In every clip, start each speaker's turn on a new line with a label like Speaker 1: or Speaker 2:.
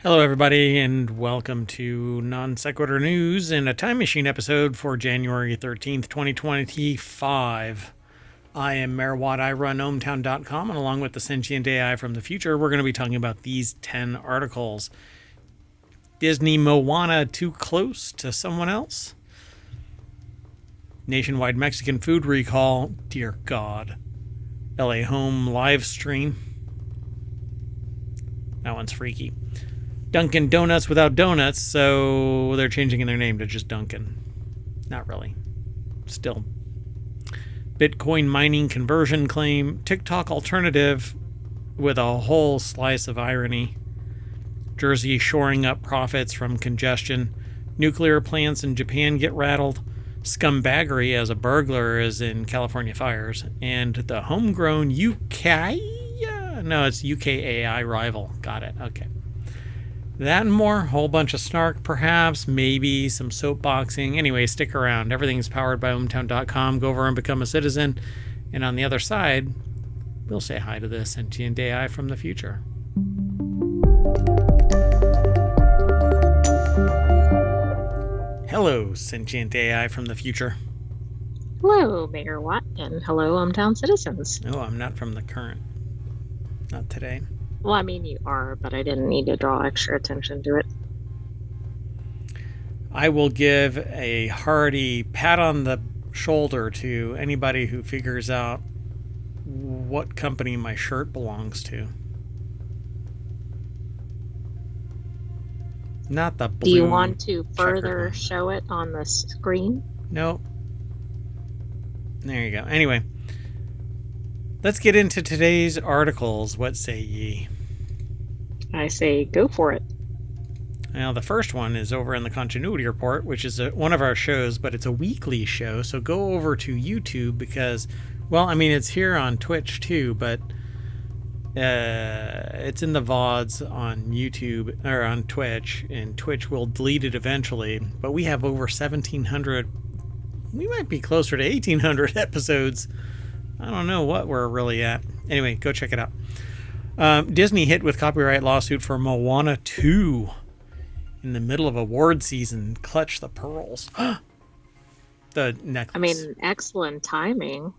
Speaker 1: Hello, everybody, and welcome to Non Sequitur News and a Time Machine episode for January 13th, 2025. I am Mayor Watt. I run ohmtown.com, and along with the sentient AI from the future, we're going to be talking about these 10 articles. Disney Moana too close to someone else? Nationwide Mexican food recall. Dear God. LA Home live stream. That one's freaky. Dunkin Doughnuts without donuts, so they're changing their name to just Dunkin. Not really. Still. Bitcoin mining conversion claim. TikTok alternative with a whole slice of irony. Jersey shoring up profits from congestion. Nuclear plants in Japan get rattled. Scumbaggery as a burglar is in California fires. And the homegrown UK? No, it's UK AI Rival. Got it. Okay. That and more, whole bunch of snark perhaps, maybe some soapboxing. Anyway, stick around. Everything's powered by ohmtown.com. Go over and become a citizen. And on the other side, we'll say hi to the sentient AI from the future. Hello, sentient AI from the future.
Speaker 2: Hello, Mayor Watt, and hello, hometown citizens.
Speaker 1: No, I'm not from the current. Not today.
Speaker 2: Well, I mean, you are, but I didn't need to draw extra attention to it.
Speaker 1: I will give a hearty pat on the shoulder to anybody who figures out what company my shirt belongs to. Not the blue.
Speaker 2: Do you want to further show it on the screen?
Speaker 1: Nope. There you go. Anyway, let's get into today's articles. What say ye?
Speaker 2: I say go for it.
Speaker 1: Now, the first one is over in the Continuity Report, which is one of our shows, but it's a weekly show. So go over to YouTube because, well, I mean, it's here on Twitch too, but it's in the VODs on YouTube or on Twitch, and Twitch will delete it eventually. But we have over 1,700. We might be closer to 1,800 episodes. I don't know what we're really at. Anyway, go check it out. Disney hit with copyright lawsuit for Moana 2 in the middle of award season. Clutch the pearls. The necklace.
Speaker 2: I mean, excellent timing.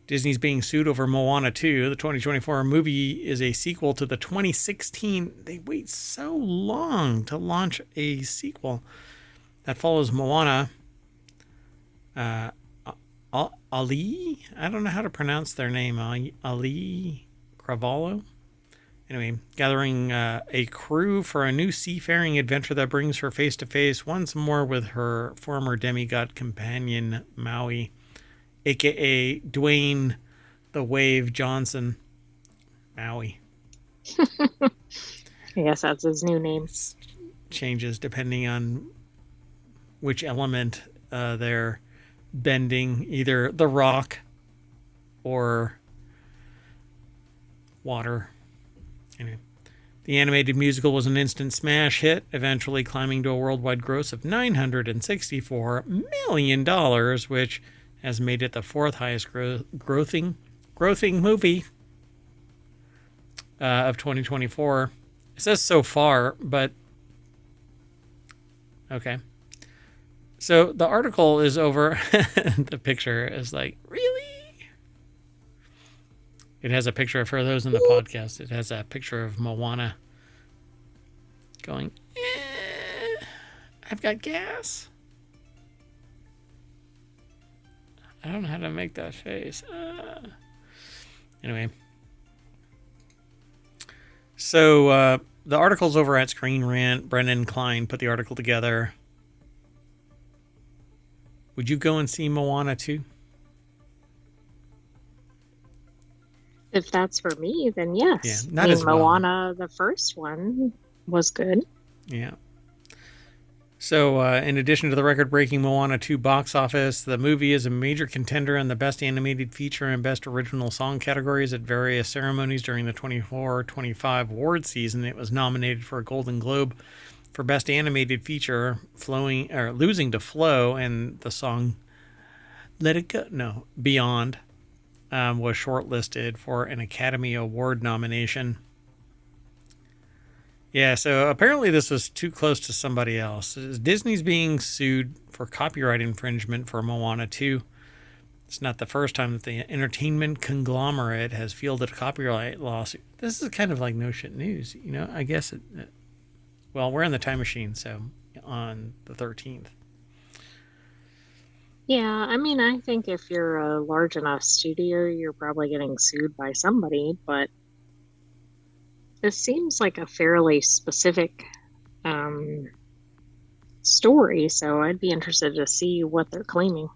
Speaker 1: Disney's being sued over Moana 2. The 2024 movie is a sequel to the 2016. They wait so long to launch a sequel that follows Moana. Ali? I don't know how to pronounce their name. Ali Cravallo? Anyway, gathering a crew for a new seafaring adventure that brings her face to face once more with her former demigod companion, Maui, a.k.a. Dwayne the Wave Johnson. Maui.
Speaker 2: I guess that's his new name.
Speaker 1: It changes depending on which element they're bending, either the rock or water. Anyway, the animated musical was an instant smash hit, eventually climbing to a worldwide gross of $964 million, which has made it the fourth highest grossing movie of 2024. It says so far, but okay. So the article is over. The picture is like, really? It has a picture, for those in the podcast, it has a picture of Moana going, I've got gas. I don't know how to make that face. Anyway. So the article's over at Screen Rant. Brendan Klein put the article together. Would you go and see Moana 2?
Speaker 2: If that's for me, then yes.
Speaker 1: Yeah, not as well.
Speaker 2: Moana, the first one, was good.
Speaker 1: Yeah. So, in addition to the record-breaking Moana 2 box office, the movie is a major contender in the Best Animated Feature and Best Original Song categories at various ceremonies during the 24-25 award season. It was nominated for a Golden Globe for Best Animated Feature, losing to Flow, and the song Let It Go, no, Beyond, was shortlisted for an Academy Award nomination. Yeah, so apparently this was too close to somebody else. Disney's being sued for copyright infringement for Moana 2. It's not the first time that the entertainment conglomerate has fielded a copyright lawsuit. This is kind of like no shit news, you know? I guess well, we're in the time machine, so on the 13th.
Speaker 2: Yeah, I mean, I think if you're a large enough studio, you're probably getting sued by somebody, but this seems like a fairly specific um, story, so I'd be interested to see what they're claiming.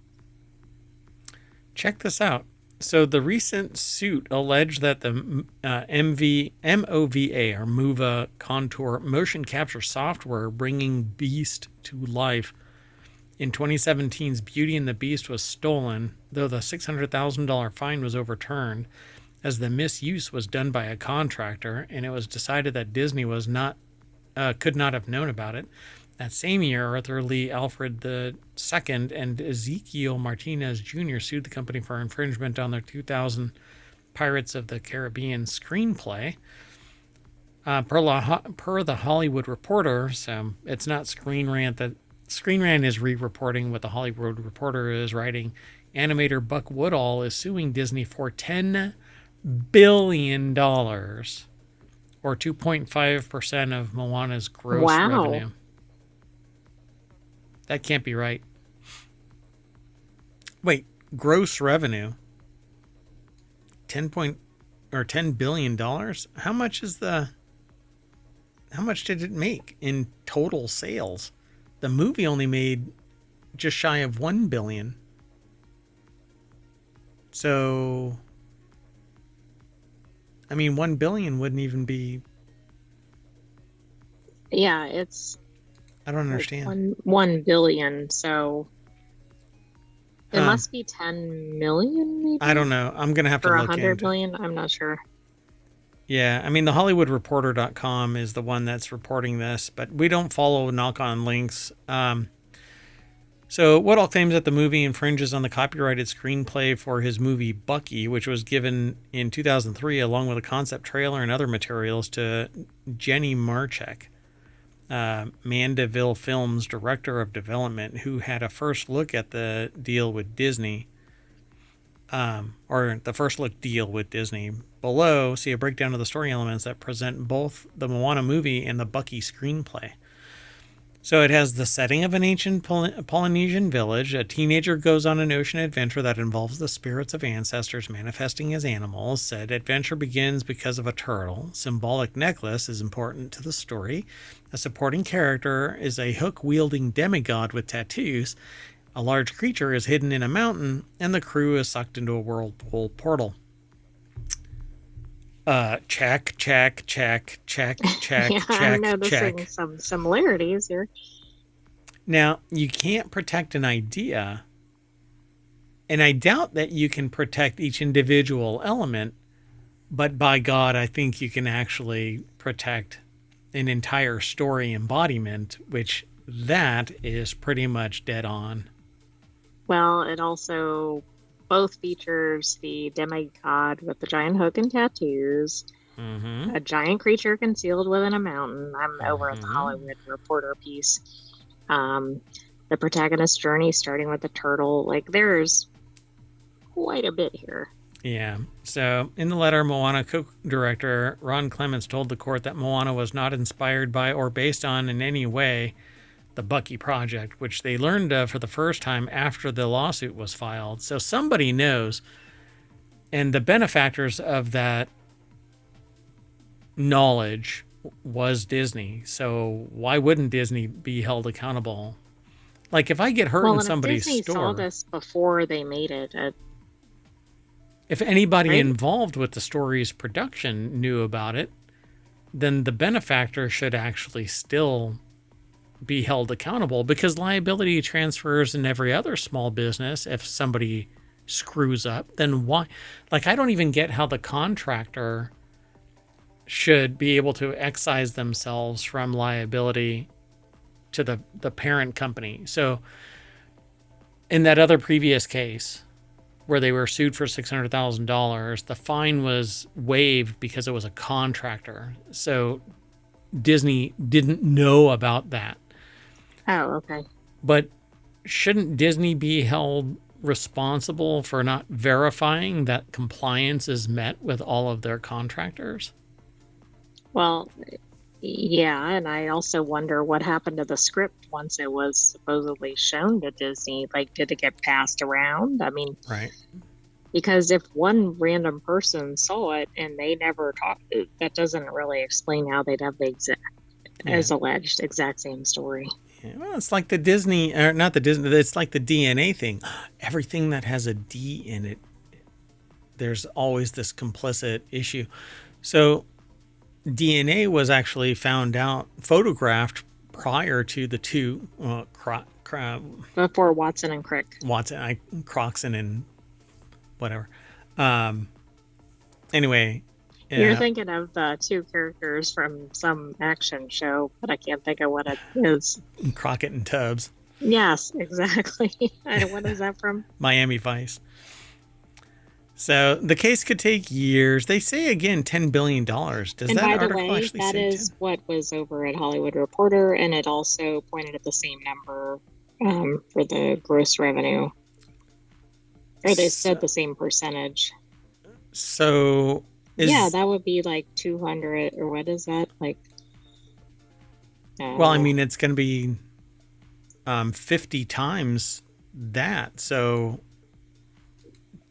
Speaker 1: Check this out. So the recent suit alleged that the MOVA or MOVA contour motion capture software bringing Beast to life in 2017's Beauty and the Beast was stolen, though the $600,000 fine was overturned as the misuse was done by a contractor, and it was decided that Disney was not could not have known about it. That same year, Arthur Lee Alfred II and Ezekiel Martinez Jr. sued the company for infringement on their 2000 Pirates of the Caribbean screenplay. Per the Hollywood Reporter, so it's not Screen Rant. That Screen Rant is re-reporting what the Hollywood Reporter is writing. Animator Buck Woodall is suing Disney for $10 billion, or 2.5% of Moana's gross revenue. That can't be right. Wait, gross revenue? $10 billion? How much did it make in total sales? The movie only made just shy of 1 billion. So, I mean, 1 billion wouldn't even be.
Speaker 2: Yeah, it's.
Speaker 1: I don't understand.
Speaker 2: 1 billion, so it must be 10 million, maybe?
Speaker 1: I don't know. I'm going to have to
Speaker 2: look
Speaker 1: into it.
Speaker 2: For 100 million? I'm not sure.
Speaker 1: Yeah, I mean, the HollywoodReporter.com is the one that's reporting this, but we don't follow knock-on links. So Woodall claims that the movie infringes on the copyrighted screenplay for his movie Bucky, which was given in 2003 along with a concept trailer and other materials to Jenny Marchek, Mandeville Films director of development, who had a first look at the deal with Disney. Or the first look deal with Disney. Below, see a breakdown of the story elements that present both the Moana movie and the Bucky screenplay. So it has the setting of an ancient Polynesian village. A teenager goes on an ocean adventure that involves the spirits of ancestors manifesting as animals. Said adventure begins because of a turtle. Symbolic necklace is important to the story. A supporting character is a hook-wielding demigod with tattoos. A large creature is hidden in a mountain, and the crew is sucked into a whirlpool portal. Check.
Speaker 2: Yeah, I'm noticing some similarities here.
Speaker 1: Now, you can't protect an idea, and I doubt that you can protect each individual element, but by God, I think you can actually protect an entire story embodiment, which that is pretty much dead on.
Speaker 2: Well, it also both features the demigod with the giant hook and tattoos, a giant creature concealed within a mountain. I'm over at the Hollywood Reporter piece. The protagonist's journey starting with the turtle. Like, there's quite a bit here.
Speaker 1: Yeah. So in the letter, Moana co-director Ron Clements told the court that Moana was not inspired by or based on in any way the Bucky project, which they learned of for the first time after the lawsuit was filed. So somebody knows, and the benefactors of that knowledge was Disney. So why wouldn't Disney be held accountable? Like, if I get hurt in somebody's
Speaker 2: Disney
Speaker 1: store,
Speaker 2: saw this before they made it.
Speaker 1: If anybody involved with the story's production knew about it, then the benefactor should actually still be held accountable, because liability transfers in every other small business. If somebody screws up, then why? Like, I don't even get how the contractor should be able to excise themselves from liability to the parent company. So in that other previous case where they were sued for $600,000, the fine was waived because it was a contractor. So Disney didn't know about that.
Speaker 2: Oh, okay.
Speaker 1: But shouldn't Disney be held responsible for not verifying that compliance is met with all of their contractors?
Speaker 2: Well, yeah, and I also wonder what happened to the script once it was supposedly shown to Disney. Like, did it get passed around? I mean,
Speaker 1: Right.
Speaker 2: because if one random person saw it and they never talked, that doesn't really explain how they'd have the exact, as alleged, exact same story.
Speaker 1: Yeah, well, it's like the Disney, or not the Disney, it's like the DNA thing. Everything that has a D in it, there's always this complicit issue. So DNA was actually found out, photographed prior to the two,
Speaker 2: Before Watson and Crick.
Speaker 1: Croxon and whatever. Anyway.
Speaker 2: You're thinking of the two characters from some action show, but I can't think of what it is.
Speaker 1: Crockett and Tubbs.
Speaker 2: Yes, exactly. What is that from?
Speaker 1: Miami Vice. So the case could take years. They say again $10 billion. Does
Speaker 2: and
Speaker 1: that
Speaker 2: by
Speaker 1: article
Speaker 2: the way,
Speaker 1: actually
Speaker 2: that
Speaker 1: say
Speaker 2: is
Speaker 1: 10?
Speaker 2: what was over at Hollywood Reporter, and it also pointed at the same number for the gross revenue. Or they said the same percentage.
Speaker 1: So
Speaker 2: yeah, that would be like 200, or what is that? Like,
Speaker 1: well, I mean, it's going to be 50 times that. So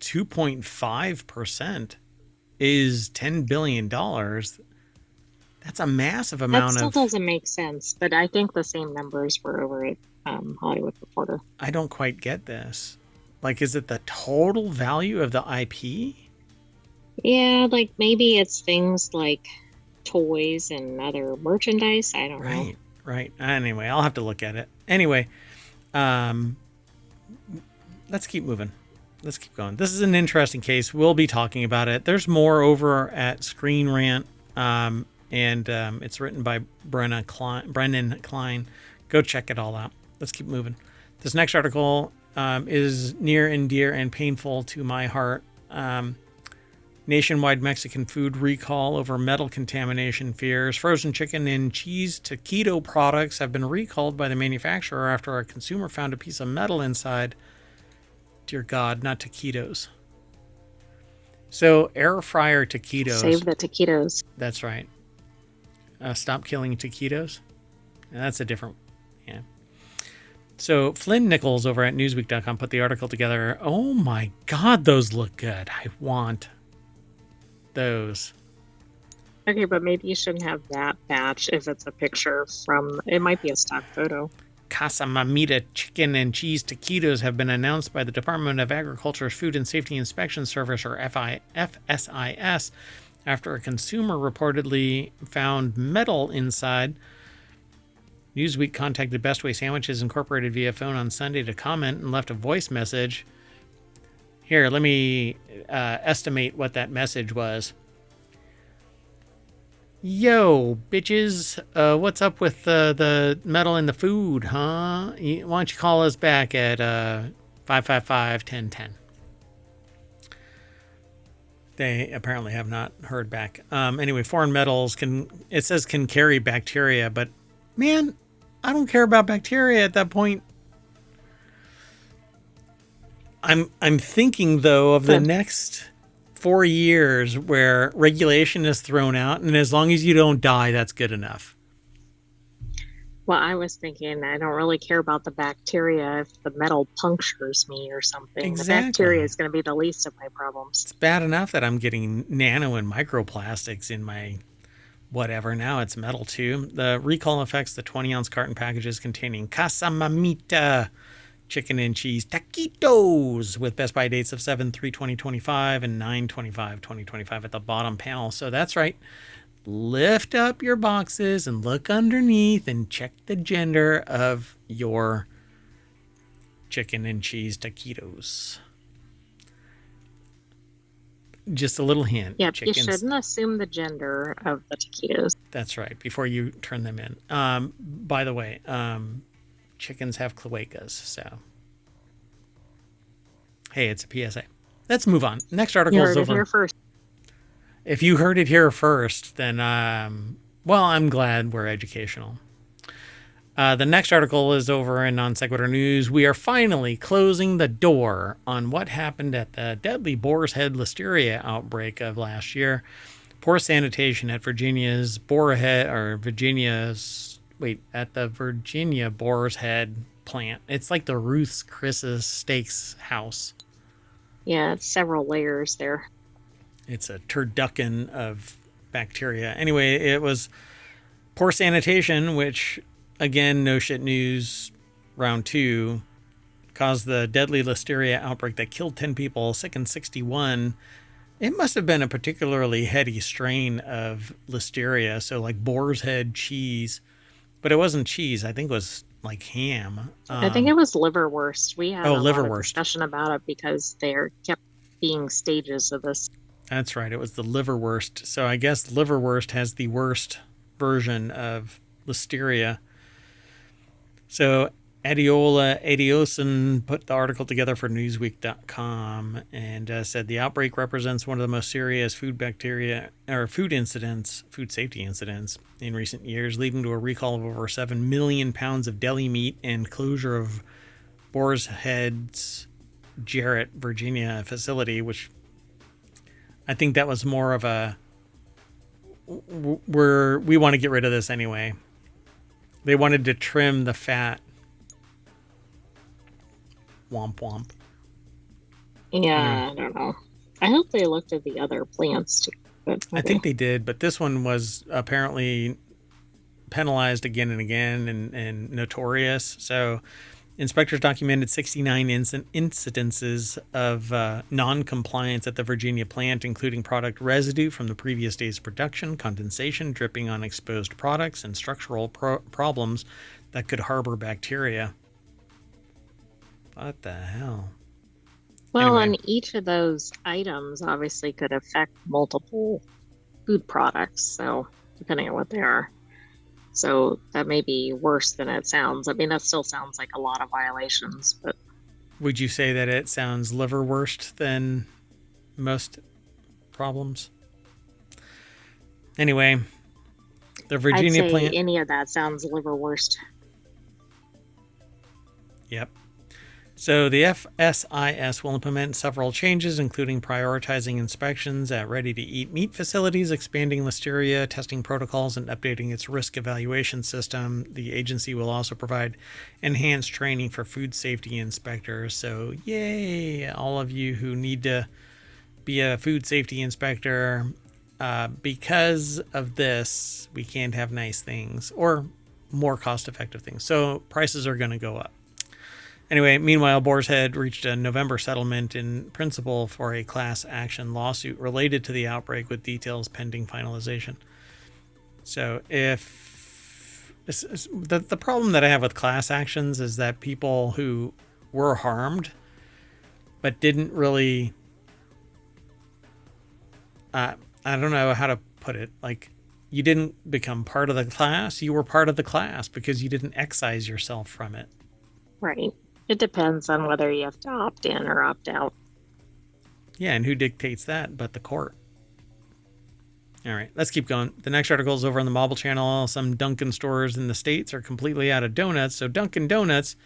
Speaker 1: 2.5% is $10 billion. That's a massive amount.
Speaker 2: That still doesn't make sense, but I think the same numbers were over at Hollywood Reporter.
Speaker 1: I don't quite get this. Like, is it the total value of the IP?
Speaker 2: Yeah, like maybe it's things like toys and other merchandise. I don't know.
Speaker 1: Right. Anyway, I'll have to look at it. Anyway, let's keep moving. Let's keep going. This is an interesting case. We'll be talking about it. There's more over at Screen Rant, and it's written by Brennan Klein. Go check it all out. Let's keep moving. This next article is near and dear and painful to my heart. Nationwide Mexican food recall over metal contamination fears. Frozen chicken and cheese taquito products have been recalled by the manufacturer after a consumer found a piece of metal inside. Dear God, not taquitos. So air fryer taquitos.
Speaker 2: Save the taquitos.
Speaker 1: That's right. Stop killing taquitos. That's a different, yeah. So Flynn Nichols over at Newsweek.com put the article together. Oh my God, those look good. I want those.
Speaker 2: Okay, but maybe you shouldn't have that batch if it's a picture from, it might be a stock photo.
Speaker 1: Casa Mamita chicken and cheese taquitos have been announced by the Department of Agriculture's Food and Safety Inspection Service, or FSIS, after a consumer reportedly found metal inside. Newsweek contacted Best Way Sandwiches Incorporated via phone on Sunday to comment and left a voice message. Here, let me estimate what that message was. Yo, bitches, what's up with the metal in the food, huh? Why don't you call us back at 555-1010? They apparently have not heard back. Anyway, foreign metals can carry bacteria, but man, I don't care about bacteria at that point. I'm thinking though of the next 4 years where regulation is thrown out, and as long as you don't die, that's good enough.
Speaker 2: Well, I was thinking I don't really care about the bacteria if the metal punctures me or something.
Speaker 1: Exactly.
Speaker 2: The bacteria is going to be the least of my problems.
Speaker 1: It's bad enough that I'm getting nano and microplastics in my whatever. Now it's metal too. The recall affects the 20-ounce carton packages containing Casa Mamita chicken and cheese taquitos with Best By dates of 7/3/2025 and 9/25/2025 at the bottom panel. So that's right. Lift up your boxes and look underneath and check the gender of your chicken and cheese taquitos. Just a little hint.
Speaker 2: Yeah, you shouldn't assume the gender of the taquitos.
Speaker 1: That's right, before you turn them in. By the way, chickens have cloacas, so hey, it's a PSA. Let's move on. Next article is over.
Speaker 2: Here first.
Speaker 1: If you heard it here first, then Well, I'm glad we're educational. The next article is over in Non Sequitur News. We are finally closing the door on what happened at the deadly Boar's Head Listeria outbreak of last year. Poor sanitation at Virginia's Boar's Head, or Virginia's, wait, at the Virginia Boar's Head plant. It's like the Ruth's Chris's Steaks house.
Speaker 2: Yeah, it's several layers there.
Speaker 1: It's a turducken of bacteria. Anyway, it was poor sanitation, which, again, no shit news, round 2, caused the deadly listeria outbreak that killed 10 people, sickened 61. It must have been a particularly heady strain of listeria, so like boar's head cheese. But it wasn't cheese. I think it was like ham.
Speaker 2: I think it was liverwurst. We had a lot of
Speaker 1: liverwurst.
Speaker 2: discussion about it because there kept being stages of this.
Speaker 1: That's right. It was the liverwurst. So I guess liverwurst has the worst version of listeria. So Adiola Adioson put the article together for Newsweek.com and said the outbreak represents one of the most serious food safety incidents in recent years, leading to a recall of over 7 million pounds of deli meat and closure of Boar's Head's Jarrett, Virginia facility, which I think that was more of a we want to get rid of this anyway. They wanted to trim the fat. Womp womp.
Speaker 2: Yeah, I don't know. I hope they looked at the other plants too. But
Speaker 1: I think they did, but this one was apparently penalized again and again and notorious. So inspectors documented 69 incidences of non-compliance at the Virginia plant, including product residue from the previous day's production, condensation, dripping on exposed products, and structural problems that could harbor bacteria. What the hell?
Speaker 2: Well,
Speaker 1: Anyway.
Speaker 2: and each of those items obviously could affect multiple food products, so depending on what they are. So that may be worse than it sounds. I mean, that still sounds like a lot of violations, but
Speaker 1: Would you say that it sounds liverwurst than most problems? Anyway, the Virginia
Speaker 2: I'd say
Speaker 1: plant.
Speaker 2: any of that sounds liverwurst.
Speaker 1: Yep. So the FSIS will implement several changes, including prioritizing inspections at ready-to-eat meat facilities, expanding listeria testing protocols, and updating its risk evaluation system. The agency will also provide enhanced training for food safety inspectors. So yay, all of you who need to be a food safety inspector. Because of this, we can't have nice things or more cost-effective things. So prices are going to go up. Anyway, meanwhile, Boar's Head reached a November settlement in principle for a class action lawsuit related to the outbreak, with details pending finalization. So if the problem that I have with class actions is that people who were harmed but didn't really, I don't know how to put it, like you didn't become part of the class, you were part of the class because you didn't excise yourself from it.
Speaker 2: Right. It depends on whether you have to opt in or opt out.
Speaker 1: Yeah, and who dictates that but the court? All right, let's keep going. The next article is over on the Mobile Channel. Some Dunkin' stores in the States are completely out of donuts, so Dunkin' Doughnuts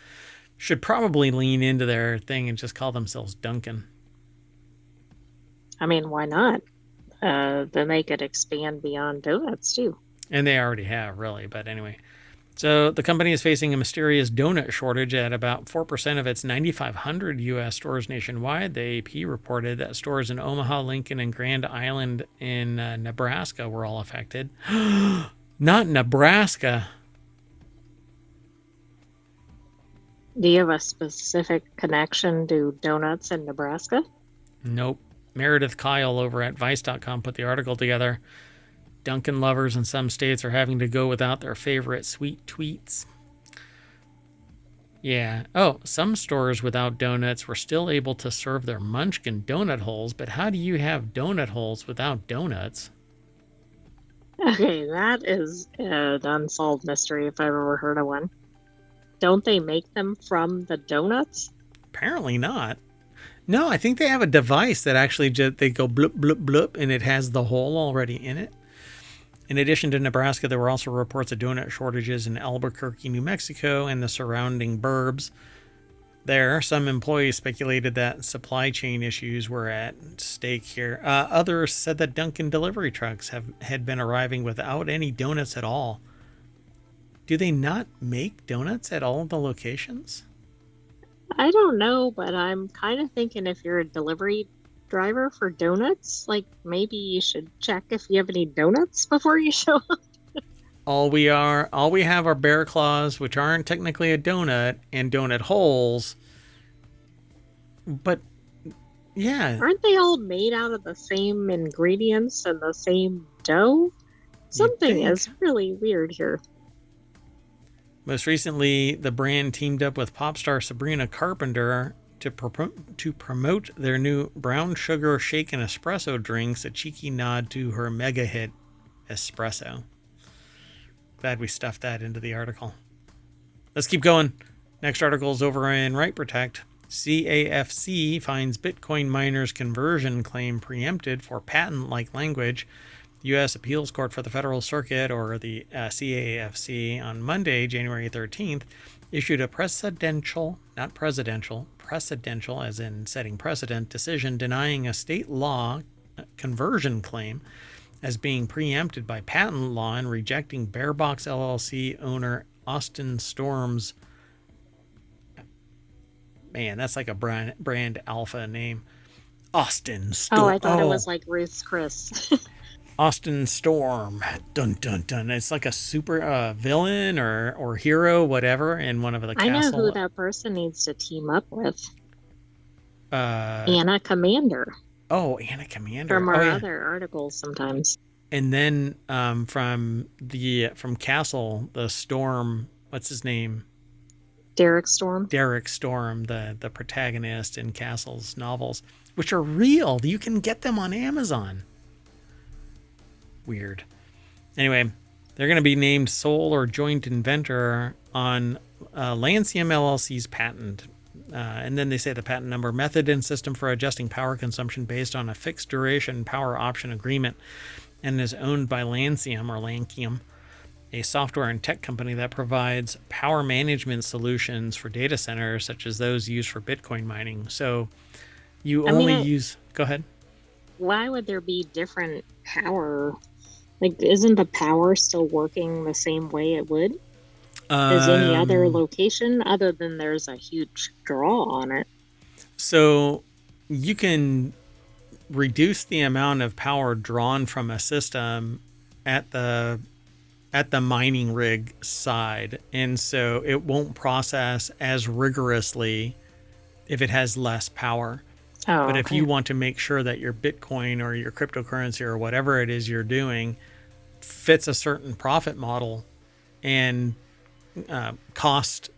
Speaker 1: should probably lean into their thing and just call themselves Dunkin'.
Speaker 2: I mean, why not? Then they could expand beyond donuts too.
Speaker 1: And they already have, really, but anyway. So the company is facing a mysterious donut shortage at about 4% of its 9,500 U.S. stores nationwide. The AP reported that stores in Omaha, Lincoln, and Grand Island in Nebraska were all affected. Not Nebraska.
Speaker 2: Do you have a specific connection to donuts in Nebraska?
Speaker 1: Nope. Meredith Kyle over at Vice.com put the article together. Dunkin' lovers in some states are having to go without their favorite sweet tweets. Yeah. Oh, some stores without donuts were still able to serve their Munchkin donut holes, but how do you have donut holes without donuts?
Speaker 2: Okay, that is an unsolved mystery if I've ever heard of one. Don't they make them from the donuts?
Speaker 1: Apparently not. No, I think they have a device that actually they go bloop, bloop, bloop, and it has the hole already in it. In addition to Nebraska, there were also reports of donut shortages in Albuquerque, New Mexico, and the surrounding burbs. There, some employees speculated that supply chain issues were at stake here. Others said that Dunkin' delivery trucks had been arriving without any donuts at all. Do they not make donuts at all of the locations?
Speaker 2: I don't know, but I'm kind of thinking if you're a delivery driver for donuts, like maybe you should check if you have any donuts before you show up.
Speaker 1: All we have are bear claws, which aren't technically a donut, and donut holes. But yeah,
Speaker 2: Aren't they all made out of the same ingredients and the same dough? Something is really weird here.
Speaker 1: Most recently, the brand teamed up with pop star Sabrina Carpenter to promote their new brown sugar shaken espresso drinks, a cheeky nod to her mega hit espresso. Glad we stuffed that into the article. Let's keep going. Next article is over in Right Protect. CAFC finds Bitcoin miners' conversion claim preempted for patent-like language. U.S. Appeals Court for the Federal Circuit, or the CAFC, on Monday, January 13th, issued a precedential, not presidential, precedential as in setting precedent, decision denying a state law conversion claim as being preempted by patent law and rejecting Bearbox LLC owner Austin Storm's, man, that's like a brand alpha name, Austin Storm.
Speaker 2: Oh, I thought it was like Ruth's Chris.
Speaker 1: Austin Storm, dun dun dun. It's like a super villain or hero, whatever, in one of the castle.
Speaker 2: I know who that person needs to team up with. Anna Commander.
Speaker 1: Oh, Anna Commander.
Speaker 2: From our other articles sometimes.
Speaker 1: And then from Castle, the Storm, what's his name?
Speaker 2: Derek Storm.
Speaker 1: Derek Storm, the protagonist in Castle's novels, which are real. You can get them on Amazon. Weird. Anyway, they're going to be named sole or joint inventor on Lancium LLC's patent. And then they say the patent number, method and system for adjusting power consumption based on a fixed duration power option agreement, and is owned by Lancium, a software and tech company that provides power management solutions for data centers, such as those used for Bitcoin mining. So you go ahead.
Speaker 2: Why would there be different power? Like, isn't the power still working the same way it would as any other location, other than there's a huge draw on it?
Speaker 1: So you can reduce the amount of power drawn from a system at the mining rig side, and so it won't process as rigorously if it has less power. But if you want to make sure that your Bitcoin or your cryptocurrency or whatever it is you're doing fits a certain profit model and cost,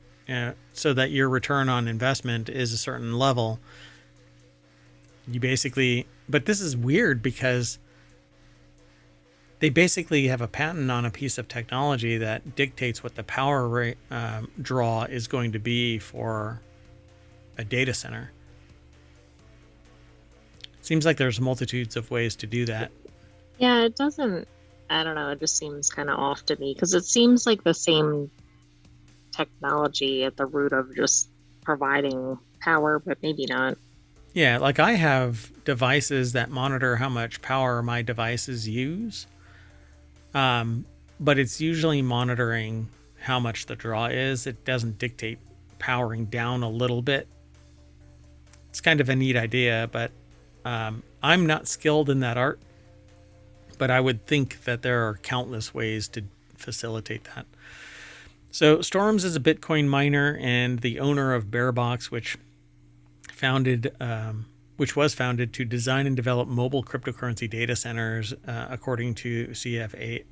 Speaker 1: so that your return on investment is a certain level, you basically, but this is weird because they basically have a patent on a piece of technology that dictates what the power rate, draw is going to be for a data center. Seems like there's multitudes of ways to do that.
Speaker 2: Yeah, it doesn't, I don't know, it just seems kind of off to me because it seems like the same technology at the root of just providing power, but maybe not.
Speaker 1: Yeah, like I have devices that monitor how much power my devices use, but it's usually monitoring how much the draw is. It doesn't dictate powering down a little bit. It's kind of a neat idea, but I'm not skilled in that art, but I would think that there are countless ways to facilitate that. So Storms is a Bitcoin miner and the owner of Bearbox, which was founded to design and develop mobile cryptocurrency data centers, according to CAFC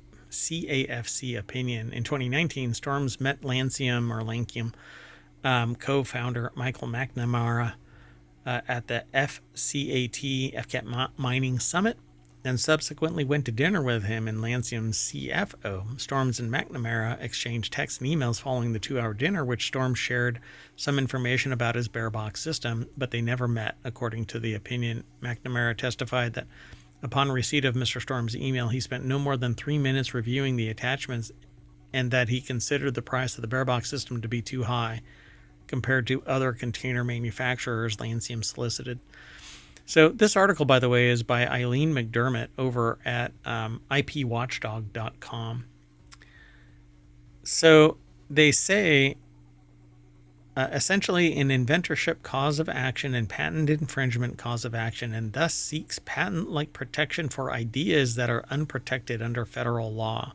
Speaker 1: opinion. In 2019, Storms met Lancium co-founder Michael McNamara at the FCAT Mining Summit, and subsequently went to dinner with him and Lancium's CFO. Storms and McNamara exchanged texts and emails following the 2-hour dinner, which Storms shared some information about his Bearbox system, but they never met, according to the opinion. McNamara testified that Upon receipt of Mr. Storm's email, he spent no more than 3 minutes reviewing the attachments and that he considered the price of the Bearbox system to be too high compared to other container manufacturers Lancium solicited. So this article, by the way, is by Eileen McDermott over at ipwatchdog.com. So they say, essentially an inventorship cause of action and patent infringement cause of action, and thus seeks patent-like protection for ideas that are unprotected under federal law.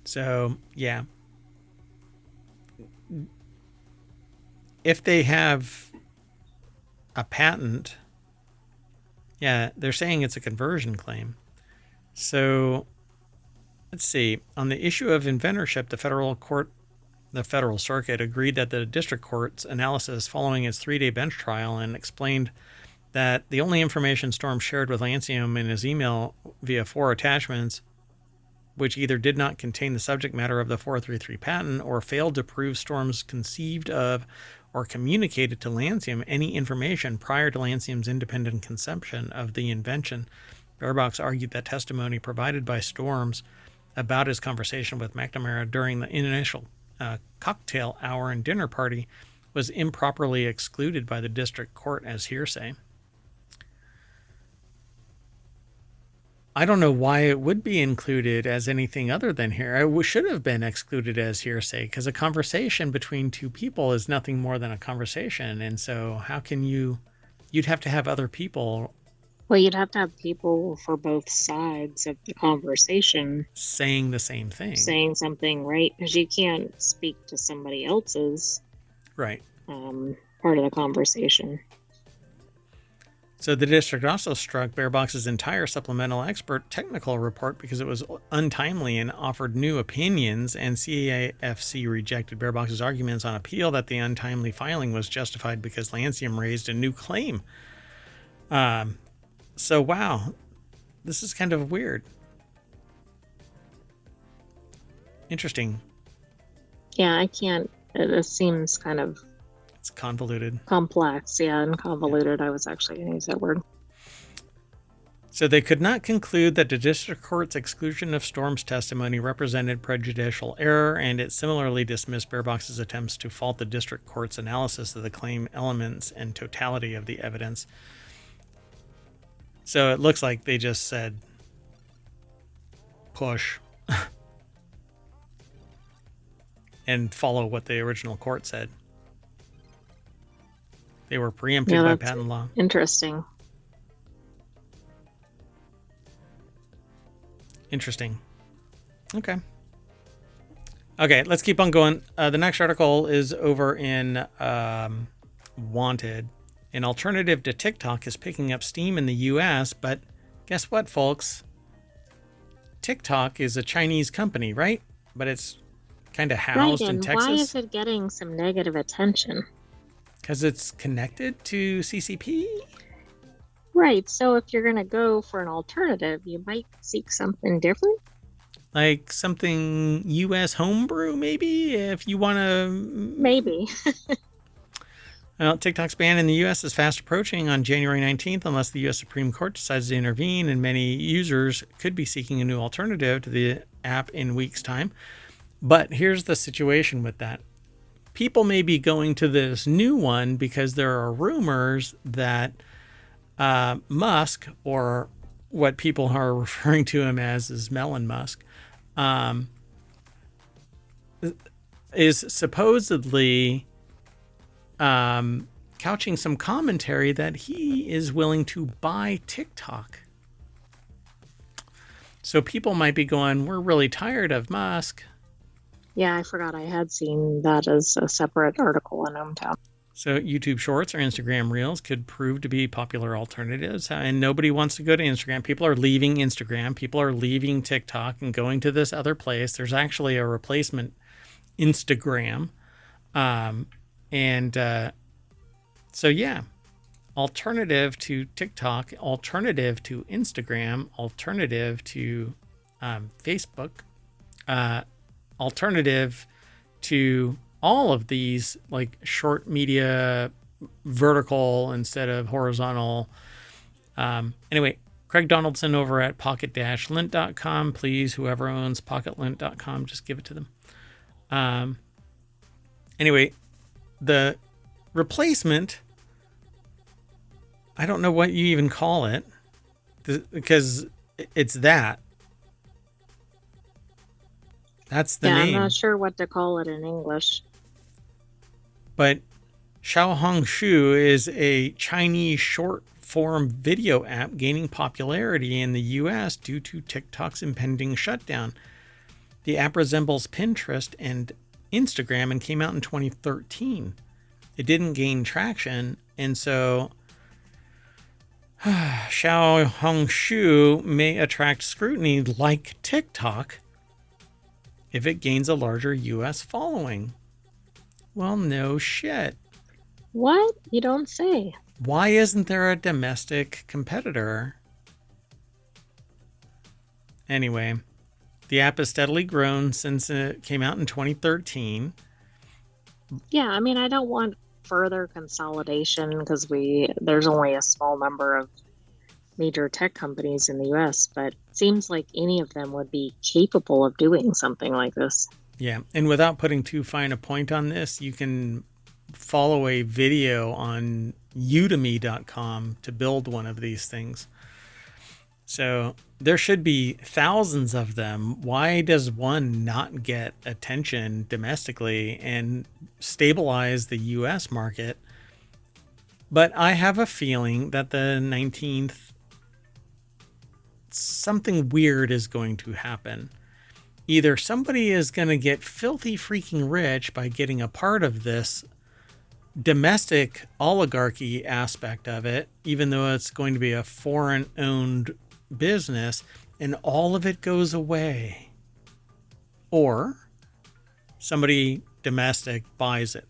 Speaker 1: So, yeah. If they have a patent, yeah, they're saying it's a conversion claim. So, let's see. On the issue of inventorship, the Federal Circuit agreed that the district court's analysis following its 3-day bench trial and explained that the only information Storm shared with Lancium in his email via 4 attachments, which either did not contain the subject matter of the 433 patent or failed to prove Storm's conceived of or communicated to Lancium any information prior to Lancium's independent conception of the invention. Bearbox argued that testimony provided by Storms about his conversation with McNamara during the initial cocktail hour and dinner party was improperly excluded by the district court as hearsay. I don't know why it would be included as anything other than here. It should have been excluded as hearsay because a conversation between two people is nothing more than a conversation. And so how can you'd have to have other people.
Speaker 2: Well, you'd have to have people for both sides of the conversation
Speaker 1: saying the same thing.
Speaker 2: Saying something, right? Because you can't speak to somebody else's
Speaker 1: right
Speaker 2: part of the conversation.
Speaker 1: So the district also struck Bearbox's entire supplemental expert technical report because it was untimely and offered new opinions, and CAFC rejected Bearbox's arguments on appeal that the untimely filing was justified because Lancium raised a new claim. So, wow, this is kind of weird. Interesting.
Speaker 2: Yeah, I can't. It seems kind of...
Speaker 1: It's convoluted.
Speaker 2: Complex, yeah, and convoluted. I was actually going to use that word.
Speaker 1: So they could not conclude that the district court's exclusion of Storm's testimony represented prejudicial error, and it similarly dismissed Bearbox's attempts to fault the district court's analysis of the claim elements and totality of the evidence. So it looks like they just said, push, and follow what the original court said. They were preempted by patent law.
Speaker 2: Interesting.
Speaker 1: Interesting. Okay, let's keep on going. The next article is over in Wanted. An alternative to TikTok is picking up steam in the US, but guess what, folks? TikTok is a Chinese company, right? But it's kind of housed in Texas.
Speaker 2: Why is it getting some negative attention?
Speaker 1: Because it's connected to CCP?
Speaker 2: Right. So if you're going to go for an alternative, you might seek something different.
Speaker 1: Like something US homebrew, maybe? If you want to...
Speaker 2: Maybe.
Speaker 1: Well, TikTok's ban in the U.S. is fast approaching on January 19th unless the U.S. Supreme Court decides to intervene, and many users could be seeking a new alternative to the app in weeks' time. But here's the situation with that. People may be going to this new one because there are rumors that Musk, or what people are referring to him as is Melon Musk, is supposedly... couching some commentary that he is willing to buy TikTok. So people might be going, we're really tired of Musk.
Speaker 2: Yeah, I forgot I had seen that as a separate article in Hometown.
Speaker 1: So YouTube Shorts or Instagram Reels could prove to be popular alternatives, and nobody wants to go to Instagram. People are leaving Instagram. People are leaving TikTok and going to this other place. There's actually a replacement Instagram. So yeah, alternative to TikTok, alternative to Instagram, alternative to Facebook, alternative to all of these like short media, vertical instead of horizontal Anyway, Craig Donaldson over at pocket-lint.com. Please, whoever owns pocketlint.com, just give it to them. Anyway, the replacement, I don't know what you even call it, because it's that. That's the name.
Speaker 2: I'm not sure what to call it in English.
Speaker 1: But Xiaohongshu is a Chinese short-form video app gaining popularity in the U.S. due to TikTok's impending shutdown. The app resembles Pinterest and Instagram and came out in 2013. It didn't gain traction, and so Xiaohongshu may attract scrutiny like TikTok if it gains a larger U.S. following. Well, no shit.
Speaker 2: What? You don't say.
Speaker 1: Why isn't there a domestic competitor? Anyway, the app has steadily grown since it came out in 2013.
Speaker 2: Yeah, I mean, I don't want further consolidation because there's only a small number of major tech companies in the US, but it seems like any of them would be capable of doing something like this.
Speaker 1: Yeah, and without putting too fine a point on this, you can follow a video on udemy.com to build one of these things. So there should be thousands of them. Why does one not get attention domestically and stabilize the US market? But I have a feeling that the 19th, something weird is going to happen. Either somebody is going to get filthy freaking rich by getting a part of this domestic oligarchy aspect of it, even though it's going to be a foreign-owned business, and all of it goes away. Or somebody domestic buys it.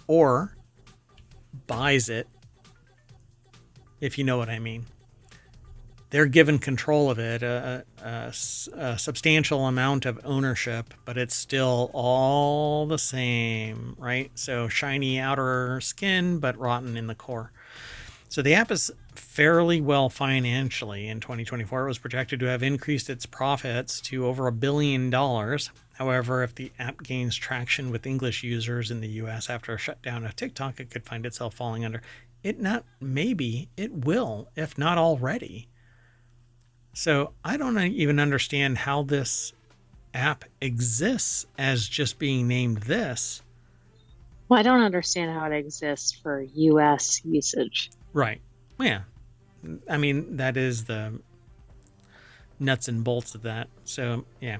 Speaker 1: Or buys it, if you know what I mean. They're given control of it, a substantial amount of ownership, but it's still all the same, right? So shiny outer skin, but rotten in the core. So the app is fairly well financially. In 2024, it was projected to have increased its profits to over $1 billion. However, if the app gains traction with English users in the US after a shutdown of TikTok, it could find itself falling under it. Maybe it will, if not already. So I don't even understand how this app exists as just being named this.
Speaker 2: Well, I don't understand how it exists for US usage.
Speaker 1: Right. Yeah. I mean, that is the nuts and bolts of that. So, yeah.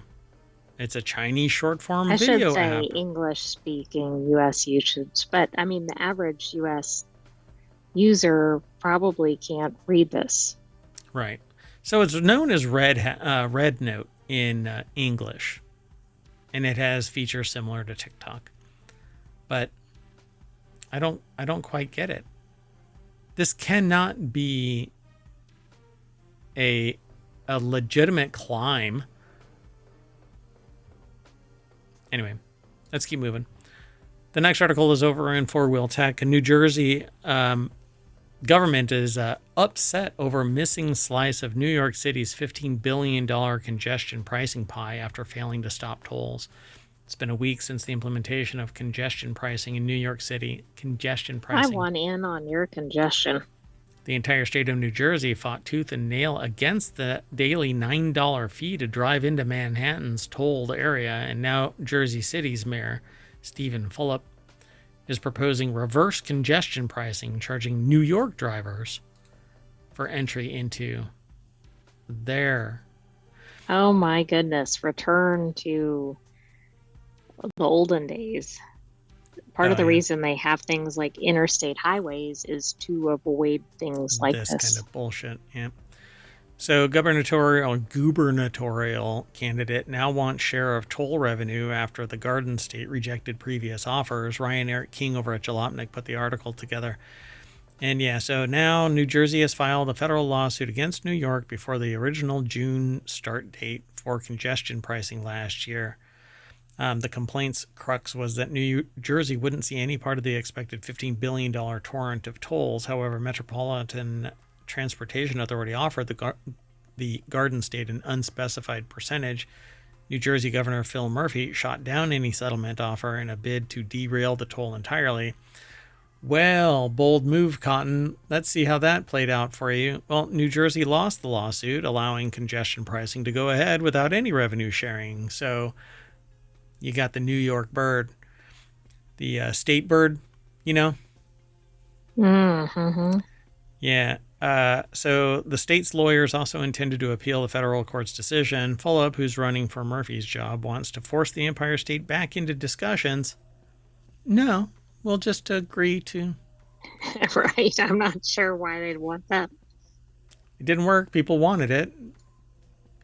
Speaker 1: It's a Chinese short form video app.
Speaker 2: I should say English speaking US usage, but I mean, the average US user probably can't read this.
Speaker 1: Right. So it's known as Red Note in English, and it has features similar to TikTok. But I don't quite get it. This cannot be a legitimate climb. Anyway, let's keep moving. The next article is over in Four Wheel Tech. New Jersey government is upset over missing slice of New York City's $15 billion congestion pricing pie after failing to stop tolls. It's been a week since the implementation of congestion pricing in New York City. Congestion pricing.
Speaker 2: I want in on your congestion.
Speaker 1: The entire state of New Jersey fought tooth and nail against the daily $9 fee to drive into Manhattan's tolled area, and now Jersey City's mayor, Stephen Fulop, is proposing reverse congestion pricing, charging New York drivers for entry into there.
Speaker 2: Oh my goodness. Return to the olden days. Part of the reason they have things like interstate highways is to avoid things like this.
Speaker 1: Kind of bullshit. Yeah. So gubernatorial candidate now wants share of toll revenue after the Garden State rejected previous offers. Ryan Eric King over at Jalopnik put the article together. And yeah, so now New Jersey has filed a federal lawsuit against New York before the original June start date for congestion pricing last year. The complaint's crux was that New Jersey wouldn't see any part of the expected $15 billion torrent of tolls. However, Metropolitan Transportation Authority offered the Garden State an unspecified percentage. New Jersey Governor Phil Murphy shot down any settlement offer in a bid to derail the toll entirely. Well, bold move, Cotton. Let's see how that played out for you. Well, New Jersey lost the lawsuit, allowing congestion pricing to go ahead without any revenue sharing. So you got the New York bird, the state bird, you know?
Speaker 2: Mm-hmm.
Speaker 1: Yeah. So the state's lawyers also intended to appeal the federal court's decision. Fulop, who's running for Murphy's job, wants to force the Empire State back into discussions. No, we'll just agree to.
Speaker 2: Right. I'm not sure why they'd want that.
Speaker 1: It didn't work. People wanted it.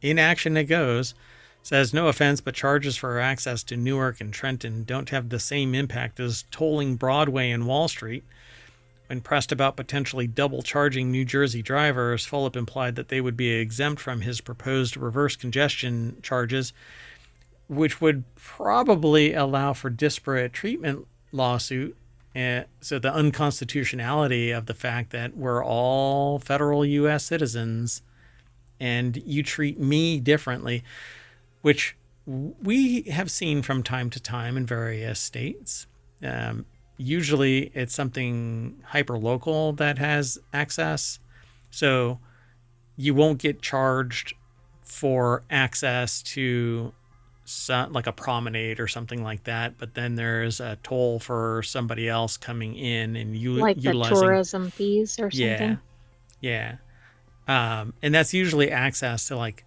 Speaker 1: In action it goes. Says, no offense, but charges for access to Newark and Trenton don't have the same impact as tolling Broadway and Wall Street. When pressed about potentially double charging New Jersey drivers, Fulop implied that they would be exempt from his proposed reverse congestion charges, which would probably allow for disparate treatment lawsuit. So the unconstitutionality of the fact that we're all federal U.S. citizens and you treat me differently, which we have seen from time to time in various states. Usually it's something hyper-local that has access. So you won't get charged for access to like a promenade or something like that, but then there's a toll for somebody else coming in and
Speaker 2: like
Speaker 1: utilizing
Speaker 2: the tourism fees or something.
Speaker 1: Yeah. And that's usually access to like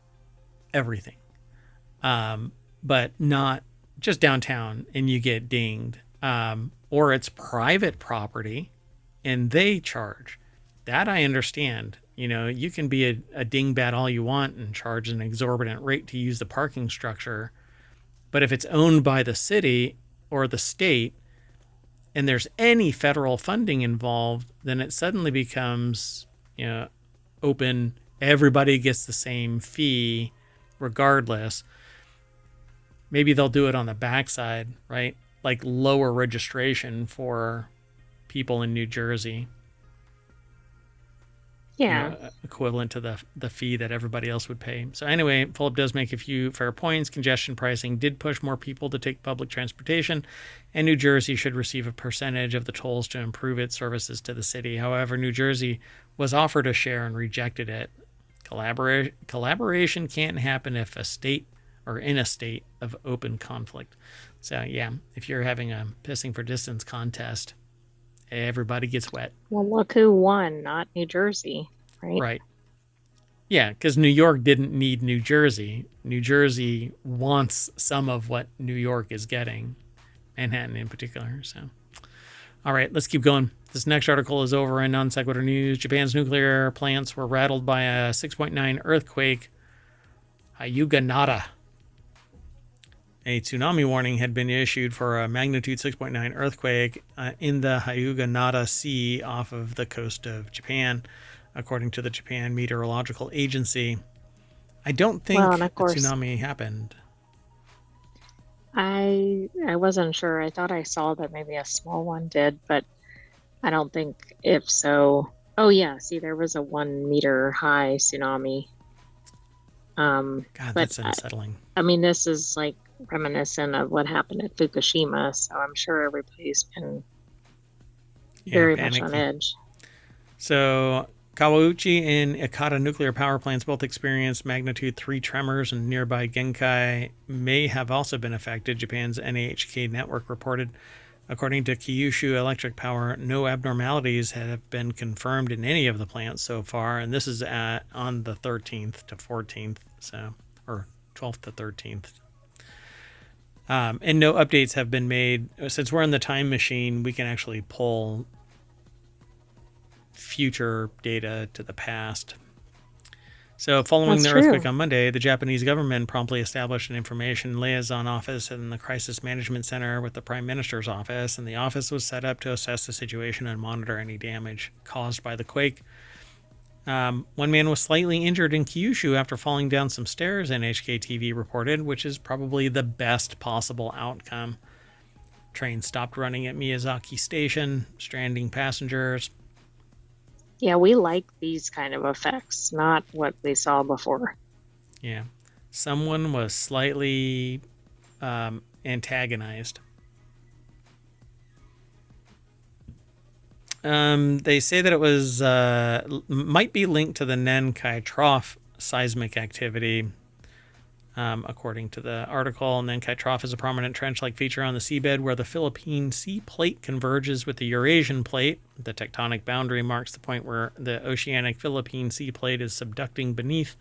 Speaker 1: everything. But not just downtown and you get dinged. Or it's private property and they charge. That I understand. You know, you can be a dingbat all you want and charge an exorbitant rate to use the parking structure. But if it's owned by the city or the state and there's any federal funding involved, then it suddenly becomes, open. Everybody gets the same fee regardless. Maybe they'll do it on the backside, right? Like lower registration for people in New Jersey.
Speaker 2: Yeah.
Speaker 1: Equivalent to the fee that everybody else would pay. So anyway, Fulop does make a few fair points. Congestion pricing did push more people to take public transportation, and New Jersey should receive a percentage of the tolls to improve its services to the city. However, New Jersey was offered a share and rejected it. Collaboration can't happen if a state or in a state of open conflict. So yeah, if you're having a pissing for distance contest, everybody gets wet.
Speaker 2: Well, look who won, not New Jersey, right?
Speaker 1: Right. Yeah, because New York didn't need New Jersey. New Jersey wants some of what New York is getting, Manhattan in particular. So, all right, let's keep going. This next article is over in Non Sequitur News. Japan's nuclear plants were rattled by a 6.9 earthquake. Hyuga Nada. A tsunami warning had been issued for a magnitude 6.9 earthquake in the Hyuga Nada Sea off of the coast of Japan, according to the Japan Meteorological Agency. I don't think a tsunami happened.
Speaker 2: I wasn't sure. I thought I saw that maybe a small one did, but I don't think if so. Oh yeah, see, there was a 1 meter high tsunami.
Speaker 1: God, that's unsettling.
Speaker 2: I mean, this is like reminiscent of what happened at Fukushima, so I'm sure everybody's been very much on edge.
Speaker 1: So Kawauchi and Ikata nuclear power plants both experienced magnitude 3 tremors, and nearby Genkai may have also been affected, Japan's NHK network reported. According to Kyushu Electric Power, no abnormalities have been confirmed in any of the plants so far, and this is on the 13th to 14th, or 12th to 13th. And no updates have been made. Since we're in the time machine, we can actually pull future data to the past. So following the earthquake on Monday, the Japanese government promptly established an information liaison office in the Crisis Management Center with the Prime Minister's office, and the office was set up to assess the situation and monitor any damage caused by the quake. One man was slightly injured in Kyushu after falling down some stairs, NHK-TV reported, which is probably the best possible outcome. Train stopped running at Miyazaki Station, stranding passengers.
Speaker 2: Yeah, we like these kind of effects, not what we saw before.
Speaker 1: Yeah. Someone was slightly antagonized. They say that it was might be linked to the Nankai Trough seismic activity. According to the article, Nankai Trough is a prominent trench-like feature on the seabed where the Philippine Sea Plate converges with the Eurasian Plate. The tectonic boundary marks the point where the oceanic Philippine Sea Plate is subducting beneath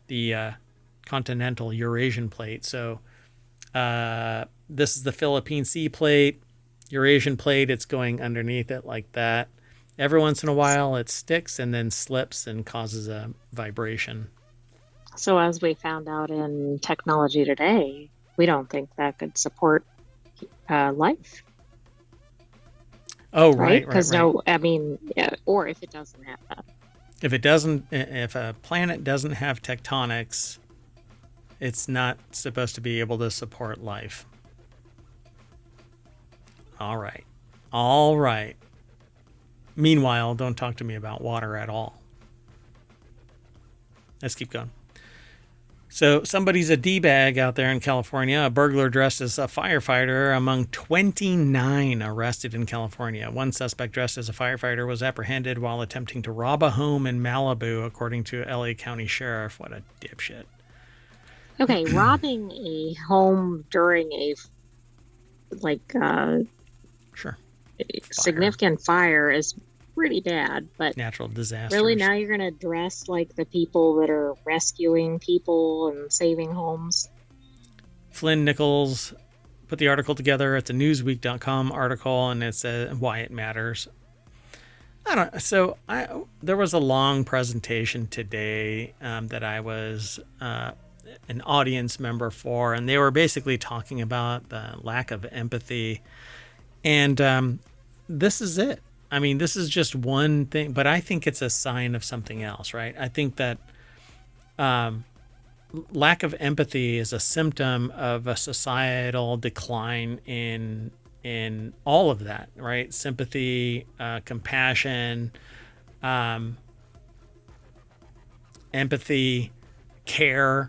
Speaker 1: the continental Eurasian Plate. So this is the Philippine Sea Plate, Eurasian Plate. It's going underneath it like that. Every once in a while, it sticks and then slips and causes a vibration.
Speaker 2: So as we found out in technology today, we don't think that could support life.
Speaker 1: Oh, right.
Speaker 2: Because no, I mean, yeah, or if it doesn't have that.
Speaker 1: If a planet doesn't have tectonics, it's not supposed to be able to support life. All right. Meanwhile, don't talk to me about water at all. Let's keep going. So somebody's a D-bag out there in California. A burglar dressed as a firefighter among 29 arrested in California. One suspect dressed as a firefighter was apprehended while attempting to rob a home in Malibu, according to LA County Sheriff. What a dipshit.
Speaker 2: Okay, robbing a home during a significant fire is pretty bad, but
Speaker 1: natural disasters.
Speaker 2: Really, now you're going to dress like the people that are rescuing people and saving homes?
Speaker 1: Flynn Nichols put the article together. It's a Newsweek.com article, and it's why it matters. There was a long presentation today that I was an audience member for, and they were basically talking about the lack of empathy, and this is it. I mean, this is just one thing, but I think it's a sign of something else, right? I think that lack of empathy is a symptom of a societal decline in all of that, right? Sympathy, compassion, empathy, care.